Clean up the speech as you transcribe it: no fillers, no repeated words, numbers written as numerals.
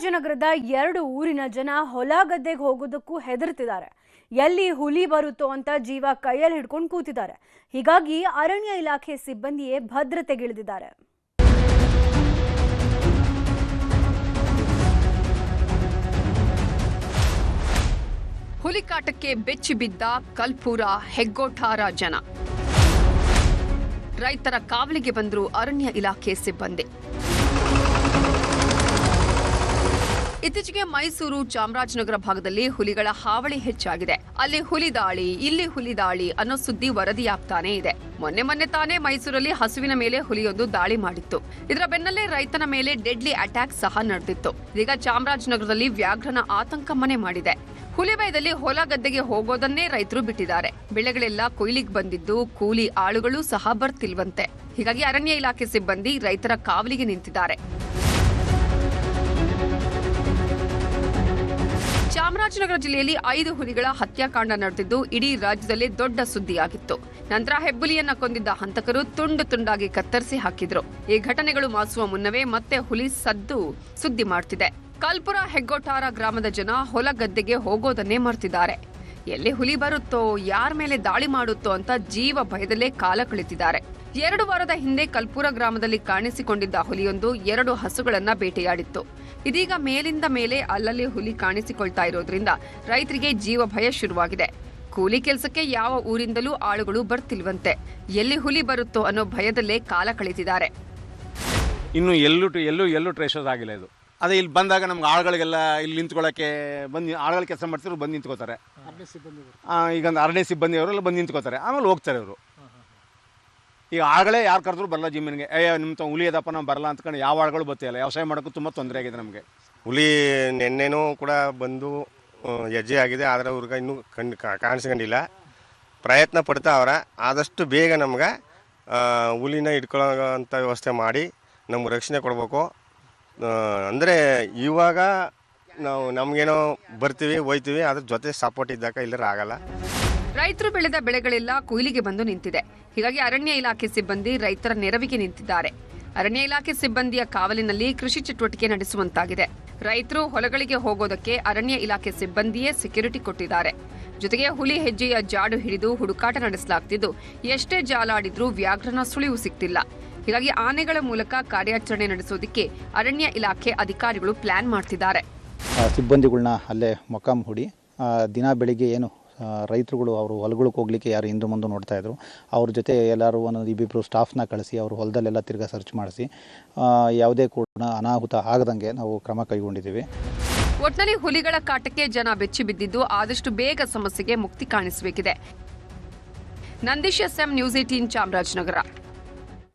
ಚಾಮರಾಜನಗರದ 2 ಊರಿನ ಜನ ಹೊಲ ಗದ್ದೆಗೆ ಹೋಗೋದಕ್ಕೂ ಹೆದರ್ತಿದ್ದಾರೆ. ಎಲ್ಲಿ ಹುಲಿ ಬರುತ್ತೋ ಅಂತ ಜೀವ ಕೈಯಲ್ಲಿ ಹಿಡ್ಕೊಂಡು ಕೂತಿದ್ದಾರೆ. ಹೀಗಾಗಿ ಅರಣ್ಯ ಇಲಾಖೆ ಸಿಬ್ಬಂದಿಯೇ ಭದ್ರತೆಗಿಳಿದಿದ್ದಾರೆ. ಹುಲಿಕಾಟಕ್ಕೆ ಬೆಚ್ಚಿ ಬಿದ್ದ ಕಲ್ಪುರ ಹೆಗ್ಗೋಠಾರ ಜನ. ರೈತರ ಕಾವಲಿಗೆ ಬಂದರು ಅರಣ್ಯ ಇಲಾಖೆ ಸಿಬ್ಬಂದಿ. ಇತ್ತೀಚೆಗೆ ಮೈಸೂರು ಚಾಮರಾಜನಗರ ಭಾಗದಲ್ಲಿ ಹುಲಿಗಳ ಹಾವಳಿ ಹೆಚ್ಚಾಗಿದೆ. ಅಲ್ಲಿ ಹುಲಿ ದಾಳಿ, ಇಲ್ಲಿ ಹುಲಿ ದಾಳಿ ಅನ್ನೋ ಸುದ್ದಿ ವರದಿಯಾಗ್ತಾನೆ ಇದೆ. ಮೊನ್ನೆ ತಾನೇ ಮೈಸೂರಲ್ಲಿ ಹಸುವಿನ ಮೇಲೆ ಹುಲಿಯೊಂದು ದಾಳಿ ಮಾಡಿತ್ತು. ಇದರ ಬೆನ್ನಲ್ಲೇ ರೈತನ ಮೇಲೆ ಡೆಡ್ಲಿ ಅಟ್ಯಾಕ್ ಸಹ ನಡೆದಿತ್ತು. ಇದೀಗ ಚಾಮರಾಜನಗರದಲ್ಲಿ ವ್ಯಾಘ್ರನ ಆತಂಕ ಮನೆ ಮಾಡಿದೆ. ಹುಲಿ ಭಯದಲ್ಲಿ ಹೊಲ ಗದ್ದೆಗೆ ಹೋಗೋದನ್ನೇ ರೈತರು ಬಿಟ್ಟಿದ್ದಾರೆ. ಬೆಳೆಗಳೆಲ್ಲ ಕೊಯ್ಲಿಗೆ ಬಂದಿದ್ದು ಕೂಲಿ ಆಳುಗಳು ಸಹ ಬರ್ತಿಲ್ವಂತೆ. ಹೀಗಾಗಿ ಅರಣ್ಯ ಇಲಾಖೆ ಸಿಬ್ಬಂದಿ ರೈತರ ಕಾವಲಿಗೆ ನಿಂತಿದ್ದಾರೆ. ಚಾಮರಾಜನಗರ ಜಿಲ್ಲೆಯಲ್ಲಿ 5 ಹುಲಿಗಳ ಹತ್ಯಾಕಾಂಡ ನಡೆದಿದ್ದು ಇಡೀ ರಾಜ್ಯದಲ್ಲೇ ದೊಡ್ಡ ಸುದ್ದಿಯಾಗಿತ್ತು. ನಂತರ ಹೆಬ್ಬುಲಿಯನ್ನ ಕೊಂದಿದ್ದ ಹಂತಕರು ತುಂಡು ತುಂಡಾಗಿ ಕತ್ತರಿಸಿ ಹಾಕಿದ್ರು. ಈ ಘಟನೆಗಳು ಮಾಸುವ ಮುನ್ನವೇ ಮತ್ತೆ ಹುಲಿ ಸುದ್ದಿ ಮಾಡ್ತಿದೆ. ಕಲ್ಪುರ ಹೆಗ್ಗೋಠಾರ ಗ್ರಾಮದ ಜನ ಹೊಲ ಗದ್ದೆಗೆ ಹೋಗೋದನ್ನೇ ಮರ್ತಿದ್ದಾರೆ. ಎಲ್ಲಿ ಹುಲಿ ಬರುತ್ತೋ, ಯಾರ ಮೇಲೆ ದಾಳಿ ಮಾಡುತ್ತೋ ಅಂತ ಜೀವ ಭಯದಲ್ಲೇ ಕಾಲ ಕಳೆದಿದ್ದಾರೆ. 2 ವಾರದ ಹಿಂದೆ ಕಲ್ಪುರ ಗ್ರಾಮದಲ್ಲಿ ಕಾಣಿಸಿಕೊಂಡಿದ್ದ ಹುಲಿಯೊಂದು 2 ಹಸುಗಳನ್ನ ಬೇಟೆಯಾಡಿತ್ತು. ಇದೀಗ ಮೇಲಿಂದ ಮೇಲೆ ಅಲ್ಲಲ್ಲಿ ಹುಲಿ ಕಾಣಿಸಿಕೊಳ್ತಾ ಇರೋದ್ರಿಂದ ರೈತರಿಗೆ ಜೀವ ಭಯ ಶುರುವಾಗಿದೆ. ಕೂಲಿ ಕೆಲಸಕ್ಕೆ ಯಾವ ಊರಿಂದಲೂ ಆಳುಗಳು ಬರ್ತಿಲ್ವಂತೆ. ಎಲ್ಲಿ ಹುಲಿ ಬರುತ್ತೋ ಅನ್ನೋ ಭಯದಲ್ಲೇ ಕಾಲ ಕಳೆದಿದ್ದಾರೆ. ಇನ್ನು ಎಲ್ಲೂ ಟ್ರೇಸಸ್ ಆಗಿಲ್ಲ ಇದು. ಅದೇ ಇಲ್ಲಿ ಬಂದಾಗ ನಮ್ಗೆ ಆಳುಗಳಿಗೆಲ್ಲ ಇಲ್ಲಿ ನಿಂತ್ಕೊಳ್ಳೋಕ್ಕೆ ಆಳುಗಳು ಕೆಲಸ ಮಾಡ್ತಿದ್ರು ಬಂದು ನಿಂತ್ಕೋತಾರೆ. ಈಗ ಅರಣ್ಯ ಸಿಬ್ಬಂದಿಯವರೆಲ್ಲ ಬಂದು ನಿಂತ್ಕೋತಾರೆ, ಆಮೇಲೆ ಹೋಗ್ತಾರೆ ಅವರು. ಈಗ ಆಳುಗಳೇ ಯಾರು ಕರೆದ್ರು ಬರಲ್ಲ ಜಮೀನಿಗೆ. ನಿಮ್ಮ ಹುಲಿ ಅದಪ್ಪ ನಾವು ಬರಲ್ಲ ಅಂದ್ಕೊಂಡು ಯಾವ ಆಳುಗಳು ಬರ್ತಿಲ್ಲ. ವ್ಯವಸಾಯ ಮಾಡೋಕ್ಕೂ ತುಂಬ ತೊಂದರೆ ಆಗಿದೆ ನಮಗೆ. ಹುಲಿ ನೆನ್ನೆನೂ ಕೂಡ ಬಂದು ಹೆಜ್ಜೆ ಆಗಿದೆ, ಆದರೆ ಅವ್ರಿಗೆ ಇನ್ನೂ ಕಾಣಿಸ್ಕೊಂಡಿಲ್ಲ. ಪ್ರಯತ್ನ ಪಡ್ತಾ ಅವರ ಆದಷ್ಟು ಬೇಗ ನಮ್ಗೆ ಹುಲಿನ ಇಟ್ಕೊಳ್ಳೋಂಥ ವ್ಯವಸ್ಥೆ ಮಾಡಿ ನಮ್ಗೆ ರಕ್ಷಣೆ ಕೊಡಬೇಕು. ಅಂದರೆ ಇವಾಗ ನಾವು ನಮಗೇನೋ ಬರ್ತೀವಿ ಹೋಯ್ತೀವಿ, ಅದ್ರ ಜೊತೆ ಸಪೋರ್ಟ್ ಇದ್ದಾಗ ಇಲ್ಲರ ಆಗಲ್ಲ. ರೈತರು ಬೆಳೆದ ಬೆಳೆಗಳೆಲ್ಲ ಕೊಯ್ಲಿಗೆ ಬಂದು ನಿಂತಿದೆ. ಹೀಗಾಗಿ ಅರಣ್ಯ ಇಲಾಖೆ ಸಿಬ್ಬಂದಿ ರೈತರ ನೆರವಿಗೆ ನಿಂತಿದ್ದಾರೆ. ಅರಣ್ಯ ಇಲಾಖೆ ಸಿಬ್ಬಂದಿಯ ಕಾವಲಿನಲ್ಲಿ ಕೃಷಿ ಚಟುವಟಿಕೆ ನಡೆಸುವಂತಾಗಿದೆ. ರೈತರು ಹೊಲಗಳಿಗೆ ಹೋಗೋದಕ್ಕೆ ಅರಣ್ಯ ಇಲಾಖೆ ಸಿಬ್ಬಂದಿಯೇ ಸೆಕ್ಯೂರಿಟಿ ಕೊಟ್ಟಿದ್ದಾರೆ. ಜೊತೆಗೆ ಹುಲಿ ಹೆಜ್ಜೆಯ ಜಾಡು ಹಿಡಿದು ಹುಡುಕಾಟ ನಡೆಸಲಾಗ್ತಿದ್ದು ಎಷ್ಟೇ ಜಾಲಾಡಿದ್ರೂ ವ್ಯಾಘ್ರನ ಸುಳಿವು ಸಿಗ್ತಿಲ್ಲ. ಹೀಗಾಗಿ ಆನೆಗಳ ಮೂಲಕ ಕಾರ್ಯಾಚರಣೆ ನಡೆಸೋದಕ್ಕೆ ಅರಣ್ಯ ಇಲಾಖೆ ಅಧಿಕಾರಿಗಳು ಪ್ಲಾನ್ ಮಾಡ್ತಿದ್ದಾರೆ. ಸಿಬ್ಬಂದಿಗಳನ್ನ ಅಲ್ಲೇ ಮೊಕಾಂ ಹೂಡಿ ದಿನ ಬೆಳಿಗ್ಗೆ ಏನು ರೈತರುಗಳು ಅವರು ಹೊಲಗಳಿಗೆ ಹೋಗ್ಲಿಕ್ಕೆ ಯಾರು ಹಿಂದೆ ಮುಂದೆ ನೋಡ್ತಾ ಇದ್ರು, ಅವ್ರ ಜೊತೆ ಎಲ್ಲರೂ ಇಬ್ಬಿಬ್ಬರು ಸ್ಟಾಫ್ನ ಕಳಿಸಿ ಅವ್ರ ಹೊಲದಲ್ಲೆಲ್ಲ ತಿರ್ಗಾ ಸರ್ಚ್ ಮಾಡಿಸಿ ಯಾವುದೇ ಕೂಡ ಅನಾಹುತ ಆಗದಂಗೆ ನಾವು ಕ್ರಮ ಕೈಗೊಂಡಿದ್ದೀವಿ. ಒಟ್ನಲ್ಲಿ ಹುಲಿಗಳ ಕಾಟಕ್ಕೆ ಜನ ಬೆಚ್ಚಿ ಬಿದ್ದಿದ್ದು ಆದಷ್ಟು ಬೇಗ ಸಮಸ್ಯೆಗೆ ಮುಕ್ತಿ ಕಾಣಿಸಬೇಕಿದೆ. Nandeesh SM, news 18, Chamarajanagar.